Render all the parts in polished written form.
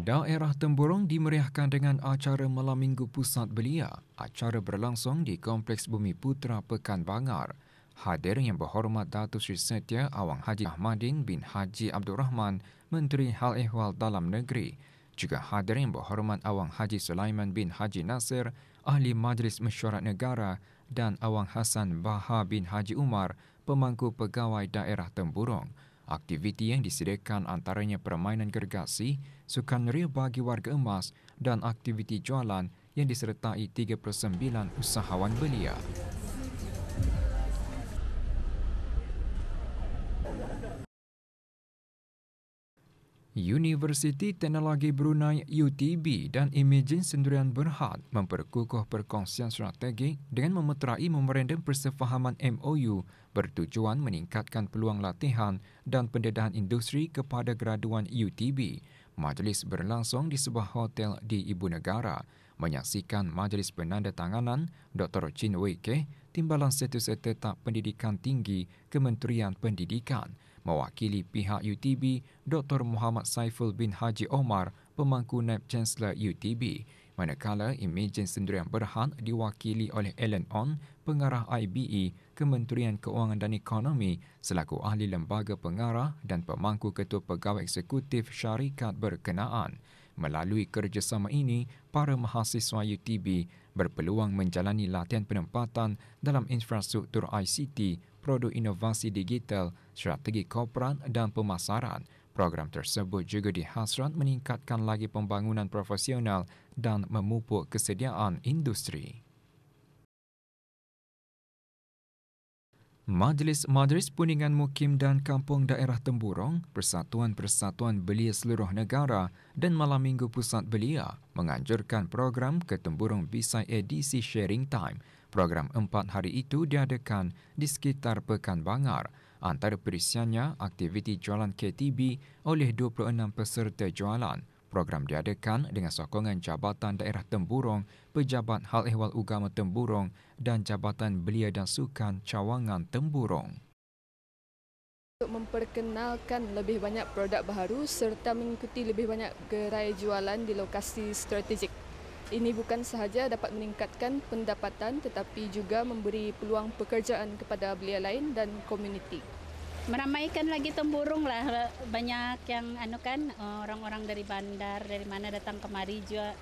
Daerah Temburong dimeriahkan dengan acara Malam Minggu Pusat Belia. Acara berlangsung di Kompleks Bumi Putra Pekan Bangar. Hadir Yang Berhormat Datuk Seri Setia Awang Haji Ahmadin bin Haji Abdul Rahman, Menteri Hal Ehwal Dalam Negeri. Juga hadir Yang Berhormat Awang Haji Sulaiman bin Haji Nasir, Ahli Majlis Mesyuarat Negara, dan Awang Hassan Baha bin Haji Umar, Pemangku Pegawai Daerah Temburong. Aktiviti yang disediakan antaranya permainan gergasi, sukan ria bagi warga emas dan aktiviti jualan yang disertai 39 usahawan belia. Universiti Teknologi Brunei UTB dan Imagine Sendirian Berhad memperkukuh perkongsian strategik dengan memeterai memorandum persefahaman MOU bertujuan meningkatkan peluang latihan dan pendedahan industri kepada graduan UTB. Majlis berlangsung di sebuah hotel di Ibu Negara. Menyaksikan majlis penandatanganan Dr. Chin Wei Keh, Timbalan Setiausaha Tetap Pendidikan Tinggi Kementerian Pendidikan. Mewakili pihak UTB, Dr. Muhammad Saiful bin Haji Omar, Pemangku Naib Chancellor UTB. Manakala Imagine Sendirian Berhad diwakili oleh Alan On, Pengarah IBE, Kementerian Keuangan dan Ekonomi, selaku Ahli Lembaga Pengarah dan Pemangku Ketua Pegawai Eksekutif syarikat berkenaan. Melalui kerjasama ini, para mahasiswa UTB berpeluang menjalani latihan penempatan dalam infrastruktur ICT, produk inovasi digital, strategi korporat dan pemasaran. Program tersebut juga dihasrat meningkatkan lagi pembangunan profesional dan memupuk kesediaan industri. Majlis Puningan Mukim dan Kampung Daerah Temburong, Persatuan-Persatuan Belia Seluruh Negara dan Malam Minggu Pusat Belia menganjurkan program Ketemburong Bisai edisi Sharing Time. Program 4 hari itu diadakan di sekitar Pekan Bangar. Antara perisiannya, aktiviti jualan KTB oleh 26 peserta jualan. Program diadakan dengan sokongan Jabatan Daerah Temburong, Pejabat Hal Ehwal Ugama Temburong dan Jabatan Belia dan Sukan Cawangan Temburong. Untuk memperkenalkan lebih banyak produk baharu serta mengikuti lebih banyak gerai jualan di lokasi strategik. Ini bukan sahaja dapat meningkatkan pendapatan tetapi juga memberi peluang pekerjaan kepada belia lain dan komuniti. Meramaikan lagi Temburong lah, banyak yang orang-orang dari bandar, dari mana datang kemari juga.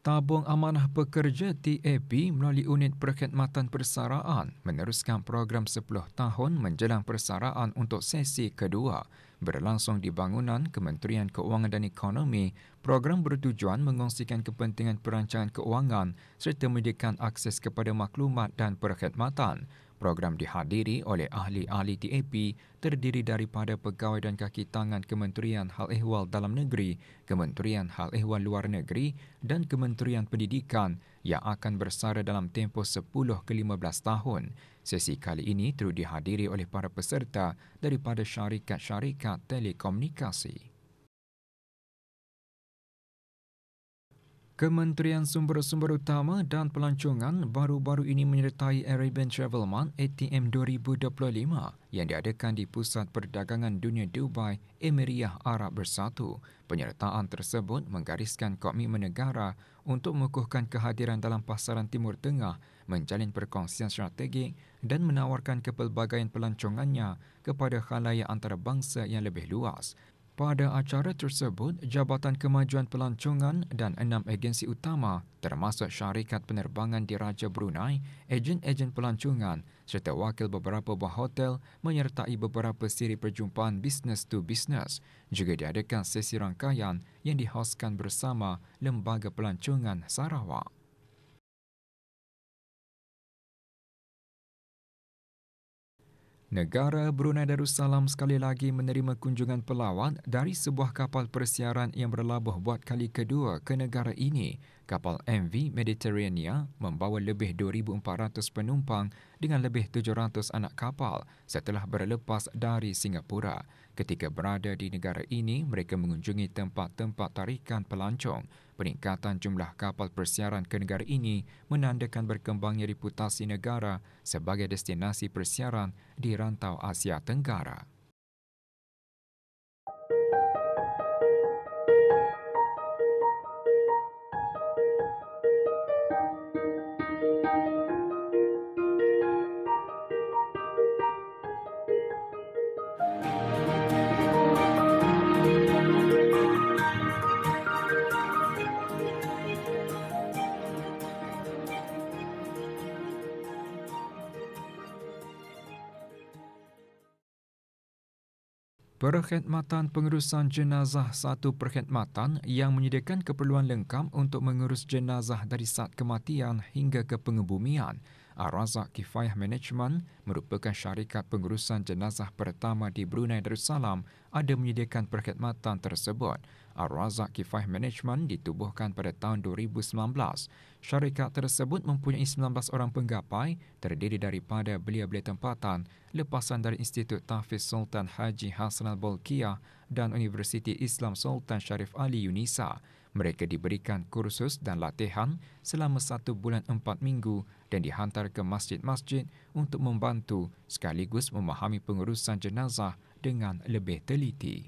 Tabung Amanah Pekerja TAP melalui Unit Perkhidmatan Persaraan meneruskan program 10 tahun menjelang persaraan untuk sesi kedua. Berlangsung di bangunan Kementerian Keuangan dan Ekonomi, program bertujuan mengongsikan kepentingan perancangan keuangan serta menyediakan akses kepada maklumat dan perkhidmatan. Program dihadiri oleh ahli-ahli TAP terdiri daripada pegawai dan kaki tangan Kementerian Hal Ehwal Dalam Negeri, Kementerian Hal Ehwal Luar Negeri dan Kementerian Pendidikan yang akan bersara dalam tempoh 10 ke 15 tahun. Sesi kali ini turut dihadiri oleh para peserta daripada syarikat-syarikat telekomunikasi. Kementerian Sumber-Sumber Utama dan Pelancongan baru-baru ini menyertai Arabian Travel Month ATM 2025 yang diadakan di Pusat Perdagangan Dunia Dubai, Emiriyah Arab Bersatu. Penyertaan tersebut menggariskan komitmen negara untuk mengukuhkan kehadiran dalam pasaran Timur Tengah, menjalin perkongsian strategik dan menawarkan kepelbagaian pelancongannya kepada khalayak antarabangsa yang lebih luas. Pada acara tersebut, Jabatan Kemajuan Pelancongan dan 6 agensi utama termasuk syarikat penerbangan Diraja Brunei, ejen-ejen pelancongan serta wakil beberapa buah hotel menyertai beberapa siri perjumpaan business to business. Juga diadakan sesi rangkaian yang dihoskan bersama Lembaga Pelancongan Sarawak. Negara Brunei Darussalam sekali lagi menerima kunjungan pelawat dari sebuah kapal persiaran yang berlabuh buat kali kedua ke negara ini. Kapal MV Mediterania membawa lebih 2,400 penumpang dengan lebih 700 anak kapal setelah berlepas dari Singapura. Ketika berada di negara ini, mereka mengunjungi tempat-tempat tarikan pelancong. Peningkatan jumlah kapal persiaran ke negara ini menandakan berkembangnya reputasi negara sebagai destinasi persiaran di rantau Asia Tenggara. Perkhidmatan pengurusan jenazah satu perkhidmatan yang menyediakan keperluan lengkap untuk mengurus jenazah dari saat kematian hingga ke pengebumian. Ar-Razak Kifayah Management merupakan syarikat pengurusan jenazah pertama di Brunei Darussalam ada menyediakan perkhidmatan tersebut. Ar-Razak Kifayah Management ditubuhkan pada tahun 2019. Syarikat tersebut mempunyai 19 orang penggapai terdiri daripada belia-belia tempatan, lepasan dari Institut Tahfiz Sultan Haji Hassan Al-Bolkiah dan Universiti Islam Sultan Sharif Ali Yunisa. Mereka diberikan kursus dan latihan selama 1 bulan 4 minggu dan dihantar ke masjid-masjid untuk membantu sekaligus memahami pengurusan jenazah dengan lebih teliti.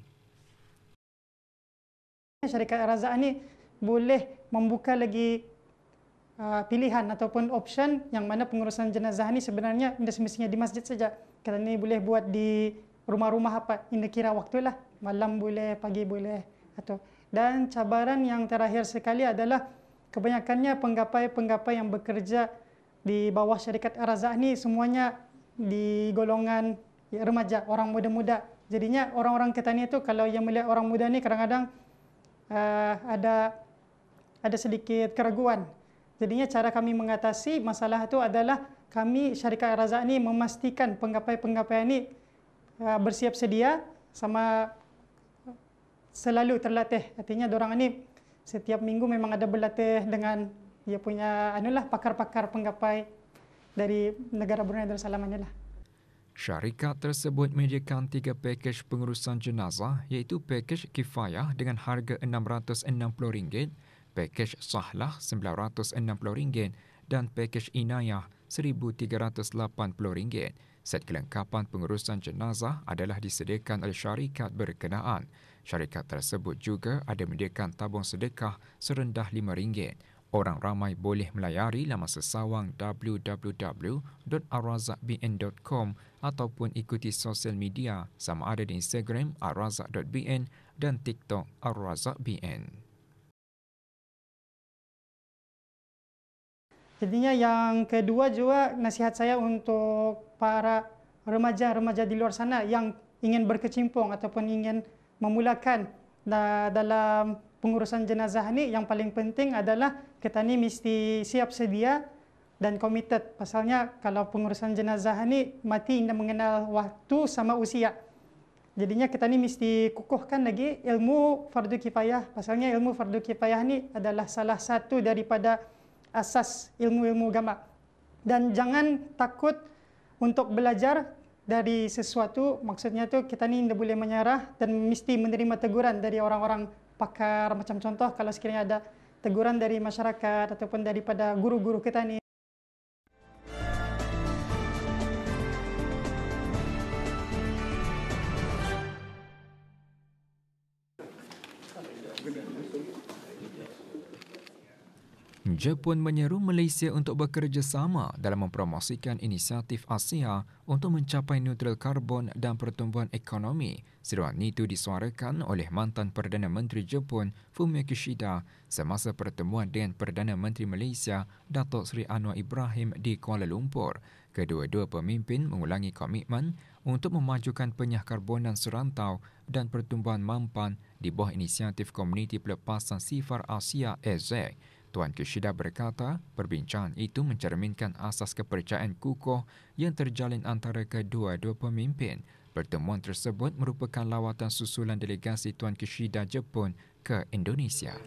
Syarikat Ar-Razak ni boleh membuka lagi pilihan ataupun option yang mana pengurusan jenazah ni sebenarnya tidak semestinya di masjid saja. Kita ni boleh buat di rumah-rumah apa, ini kira waktulah, malam boleh, pagi boleh atau. Dan cabaran yang terakhir sekali adalah kebanyakannya penggapai-penggapai yang bekerja di bawah syarikat Ar-Razak ni semuanya di golongan remaja, orang muda-muda. Jadinya orang-orang kita ni tu kalau yang melihat orang muda ni kadang-kadang ada sedikit keraguan. Jadinya cara kami mengatasi masalah itu adalah kami syarikat Ar-Razak ni memastikan penggapai-penggapai ni bersiap sedia sama selalu terlatih. Artinya diorang ni setiap minggu memang ada berlatih dengan dia punya pakar-pakar penggapai dari negara Brunei Darussalam inilah. Syarikat tersebut menyediakan 3 pakej pengurusan jenazah iaitu pakej Kifayah dengan harga RM660, pakej Sahlah RM960 dan pakej Inayah RM1,380. Set kelengkapan pengurusan jenazah adalah disediakan oleh syarikat berkenaan. Syarikat tersebut juga ada menyediakan tabung sedekah serendah RM5. Orang ramai boleh melayari laman sesawang www.arrazakbn.com ataupun ikuti sosial media sama ada di Instagram arrazak.bn dan TikTok arrazakbn. Jadinya yang kedua juga nasihat saya untuk para remaja-remaja di luar sana yang ingin berkecimpung ataupun ingin memulakan dalam pengurusan jenazah ni, yang paling penting adalah kita ni mesti siap sedia dan committed. Pasalnya kalau pengurusan jenazah ni mati tidak mengenal waktu sama usia. Jadinya kita ni mesti kukuhkan lagi ilmu fardu kifayah. Pasalnya ilmu fardu kifayah ni adalah salah satu daripada asas ilmu-ilmu agama. Dan jangan takut untuk belajar dari sesuatu, maksudnya tu kita ni tidak boleh menyerah dan mesti menerima teguran dari orang-orang pakar. Macam contoh kalau sekiranya ada teguran dari masyarakat ataupun daripada guru-guru kita ni. Jepun menyeru Malaysia untuk bekerjasama dalam mempromosikan inisiatif Asia untuk mencapai neutral karbon dan pertumbuhan ekonomi. Seruan itu disuarakan oleh mantan Perdana Menteri Jepun Fumio Kishida semasa pertemuan dengan Perdana Menteri Malaysia Datuk Seri Anwar Ibrahim di Kuala Lumpur. Kedua-dua pemimpin mengulangi komitmen untuk memajukan penyahkarbonan serantau dan pertumbuhan mampan di bawah inisiatif Komuniti Pelepasan Sifar Asia (AZEC). Tuan Kishida berkata, perbincangan itu mencerminkan asas kepercayaan kukuh yang terjalin antara kedua-dua pemimpin. Pertemuan tersebut merupakan lawatan susulan delegasi Tuan Kishida Jepun ke Indonesia.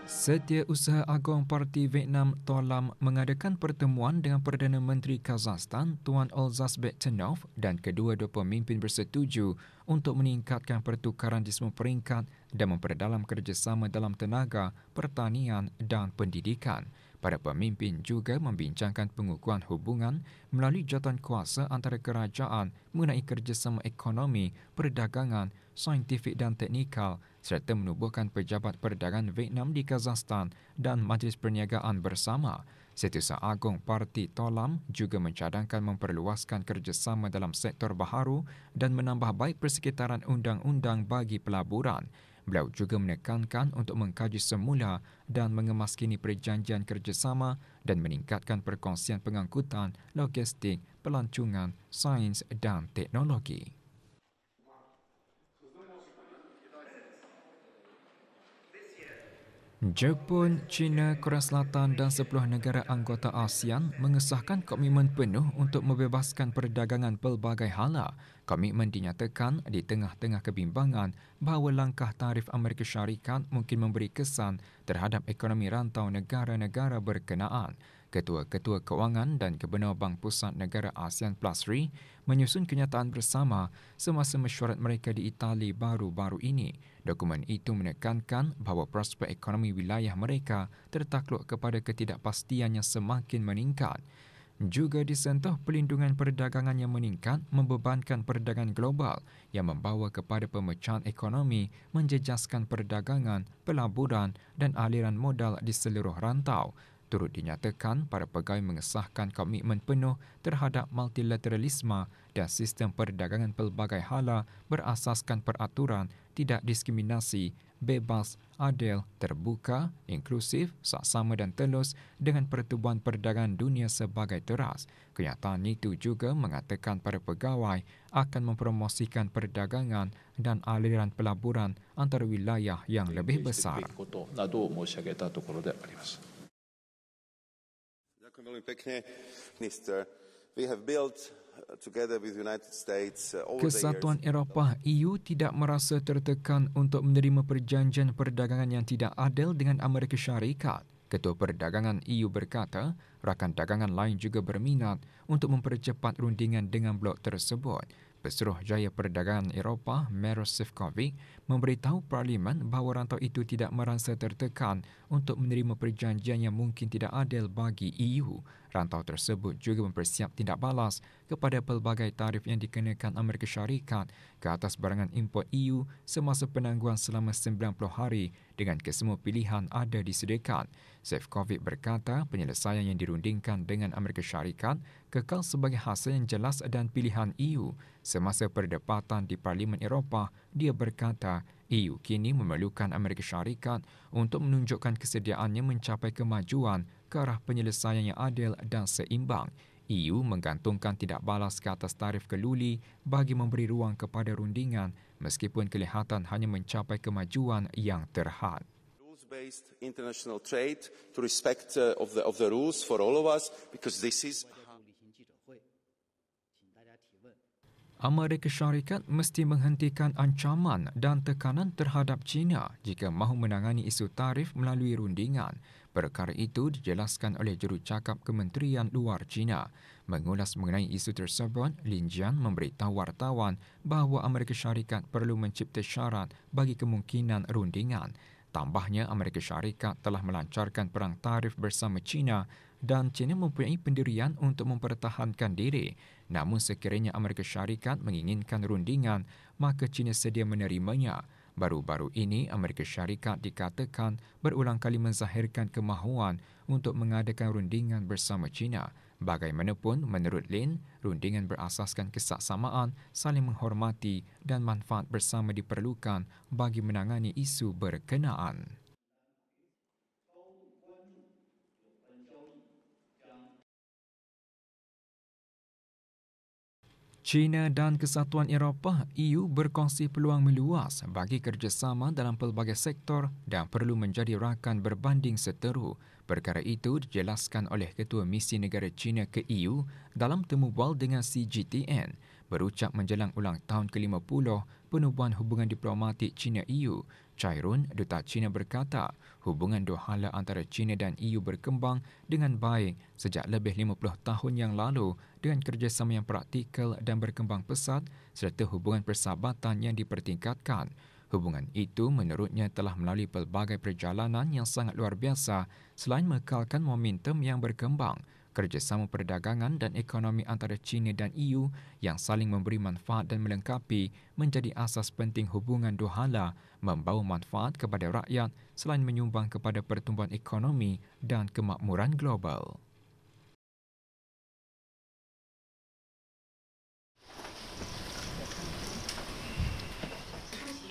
Setiausaha Agong Parti Vietnam Tolam mengadakan pertemuan dengan Perdana Menteri Kazakhstan Tuan Olzas Bektenov dan kedua-dua pemimpin bersetuju untuk meningkatkan pertukaran di semua peringkat dan memperdalam kerjasama dalam tenaga, pertanian dan pendidikan. Para pemimpin juga membincangkan pengukuhan hubungan melalui jawatan kuasa antara kerajaan mengenai kerjasama ekonomi, perdagangan, saintifik dan teknikal serta menubuhkan pejabat perdagangan Vietnam di Kazakhstan dan Majlis Perniagaan bersama. Setiausaha Agong Parti Tolam juga mencadangkan memperluaskan kerjasama dalam sektor baharu dan menambah baik persekitaran undang-undang bagi pelaburan. beliau juga menekankan untuk mengkaji semula dan mengemaskini perjanjian kerjasama dan meningkatkan perkongsian pengangkutan, logistik, pelancongan, sains dan teknologi. Jepun, China, Korea Selatan dan 10 negara anggota ASEAN mengesahkan komitmen penuh untuk membebaskan perdagangan pelbagai hala. Komitmen dinyatakan di tengah-tengah kebimbangan bahawa langkah tarif Amerika Syarikat mungkin memberi kesan terhadap ekonomi rantau negara-negara berkenaan. Ketua-ketua Kewangan dan Gubernur Bank Pusat Negara ASEAN Plasri menyusun kenyataan bersama semasa mesyuarat mereka di Itali baru-baru ini. Dokumen itu menekankan bahawa prospek ekonomi wilayah mereka tertakluk kepada ketidakpastian yang semakin meningkat. Juga disentuh pelindungan perdagangan yang meningkat membebankan perdagangan global yang membawa kepada pemecahan ekonomi, menjejaskan perdagangan, pelaburan dan aliran modal di seluruh rantau. Turut dinyatakan para pegawai mengesahkan komitmen penuh terhadap multilateralisme dan sistem perdagangan pelbagai hala berasaskan peraturan, tidak diskriminasi, bebas, adil, terbuka, inklusif, saksama dan telus dengan Pertubuhan Perdagangan Dunia sebagai teras. Kenyataan itu juga mengatakan para pegawai akan mempromosikan perdagangan dan aliran pelaburan antara wilayah yang lebih besar. Ďakujem veľmi pekne, minister. We have built together with United States over the Kesatuan years. Eropah EU tidak merasa tertekan untuk menerima perjanjian perdagangan yang tidak adil dengan Amerika Syarikat. Ketua Perdagangan EU berkata, rakan dagangan lain juga berminat untuk mempercepat rundingan dengan blok tersebut. Pesuruhjaya Perdagangan Eropah, Maroš Šefčovič, memberitahu Parlimen bahawa rantau itu tidak merasa tertekan untuk menerima perjanjian yang mungkin tidak adil bagi EU. Rantau tersebut juga mempersiap tindak balas kepada pelbagai tarif yang dikenakan Amerika Syarikat ke atas barangan import EU semasa penangguhan selama 90 hari dengan kesemua pilihan ada disediakan. Šefčovič berkata penyelesaian yang dirundingkan dengan Amerika Syarikat kekal sebagai hasil yang jelas dan pilihan EU. Semasa perdebatan di Parlimen Eropah, dia berkata EU kini memerlukan Amerika Syarikat untuk menunjukkan kesediaannya mencapai kemajuan ke arah penyelesaian yang adil dan seimbang. EU menggantungkan tidak balas ke atas tarif keluli bagi memberi ruang kepada rundingan meskipun kelihatan hanya mencapai kemajuan yang terhad. Rules-based international trade to respect of the rules for all of us, because this is Amerika Syarikat mesti menghentikan ancaman dan tekanan terhadap China jika mahu menangani isu tarif melalui rundingan. Perkara itu dijelaskan oleh jurucakap Kementerian Luar China. Mengulas mengenai isu tersebut, Lin Jian memberitahu wartawan bahawa Amerika Syarikat perlu mencipta syarat bagi kemungkinan rundingan. Tambahnya, Amerika Syarikat telah melancarkan perang tarif bersama China dan China mempunyai pendirian untuk mempertahankan diri. Namun sekiranya Amerika Syarikat menginginkan rundingan, maka China sedia menerimanya. Baru-baru ini, Amerika Syarikat dikatakan berulang kali menzahirkan kemahuan untuk mengadakan rundingan bersama China. Bagaimanapun, menurut Lin, rundingan berasaskan kesaksamaan, saling menghormati dan manfaat bersama diperlukan bagi menangani isu berkenaan. China dan Kesatuan Eropah EU berkongsi peluang meluas bagi kerjasama dalam pelbagai sektor dan perlu menjadi rakan berbanding seteru. Perkara itu dijelaskan oleh Ketua Misi Negara China ke EU dalam temu bual dengan CGTN. Berucap menjelang ulang tahun ke-50 penubuhan hubungan diplomatik China-EU, Chai Run, Duta China berkata, hubungan dua hala antara China dan EU berkembang dengan baik sejak lebih 50 tahun yang lalu dengan kerjasama yang praktikal dan berkembang pesat serta hubungan persahabatan yang dipertingkatkan. Hubungan itu menurutnya telah melalui pelbagai perjalanan yang sangat luar biasa selain mengekalkan momentum yang berkembang. Kerjasama perdagangan dan ekonomi antara China dan EU yang saling memberi manfaat dan melengkapi menjadi asas penting hubungan dua hala, membawa manfaat kepada rakyat selain menyumbang kepada pertumbuhan ekonomi dan kemakmuran global.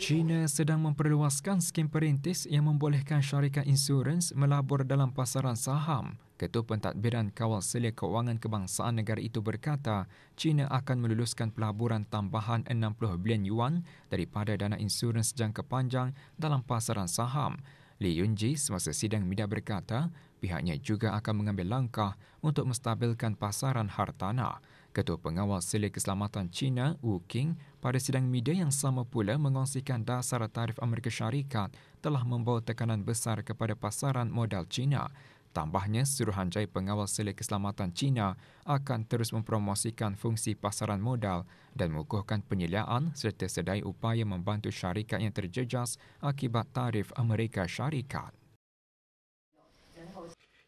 China sedang memperluaskan skim perintis yang membolehkan syarikat insurans melabur dalam pasaran saham. Ketua Pentadbiran Kawal Selia Kewangan Kebangsaan negara itu berkata, China akan meluluskan pelaburan tambahan 60 bilion yuan daripada dana insurans jangka panjang dalam pasaran saham. Li Yunji semasa sidang media berkata, pihaknya juga akan mengambil langkah untuk menstabilkan pasaran hartanah. Ketua Pengawal Selia Keselamatan China, Wu Qing, pada sidang media yang sama pula mengongsikan dasar tarif Amerika Syarikat telah membawa tekanan besar kepada pasaran modal China. Tambahnya, Suruhanjaya Pengawal Selia Keselamatan China akan terus mempromosikan fungsi pasaran modal dan mengukuhkan penyediaan serta sedai upaya membantu syarikat yang terjejas akibat tarif Amerika Syarikat.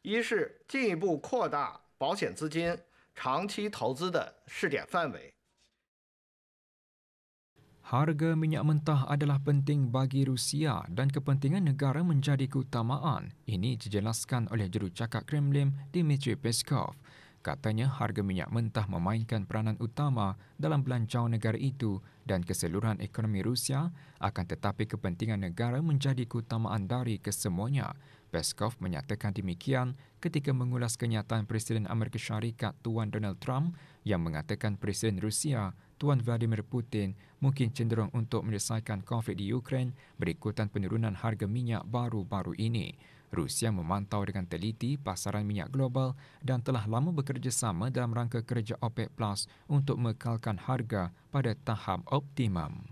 一是进一步扩大保险资金长期投资的试点范围。 Harga minyak mentah adalah penting bagi Rusia dan kepentingan negara menjadi keutamaan. Ini dijelaskan oleh jurucakap Kremlin Dmitry Peskov. Katanya harga minyak mentah memainkan peranan utama dalam belanjawan negara itu dan keseluruhan ekonomi Rusia, akan tetapi kepentingan negara menjadi keutamaan dari kesemuanya. Peskov menyatakan demikian ketika mengulas kenyataan Presiden Amerika Syarikat Tuan Donald Trump yang mengatakan Presiden Rusia Tuan Vladimir Putin mungkin cenderung untuk menyelesaikan konflik di Ukraine berikutan penurunan harga minyak baru-baru ini. Rusia memantau dengan teliti pasaran minyak global dan telah lama bekerjasama dalam rangka kerja OPEC Plus untuk mengekalkan harga pada tahap optimum.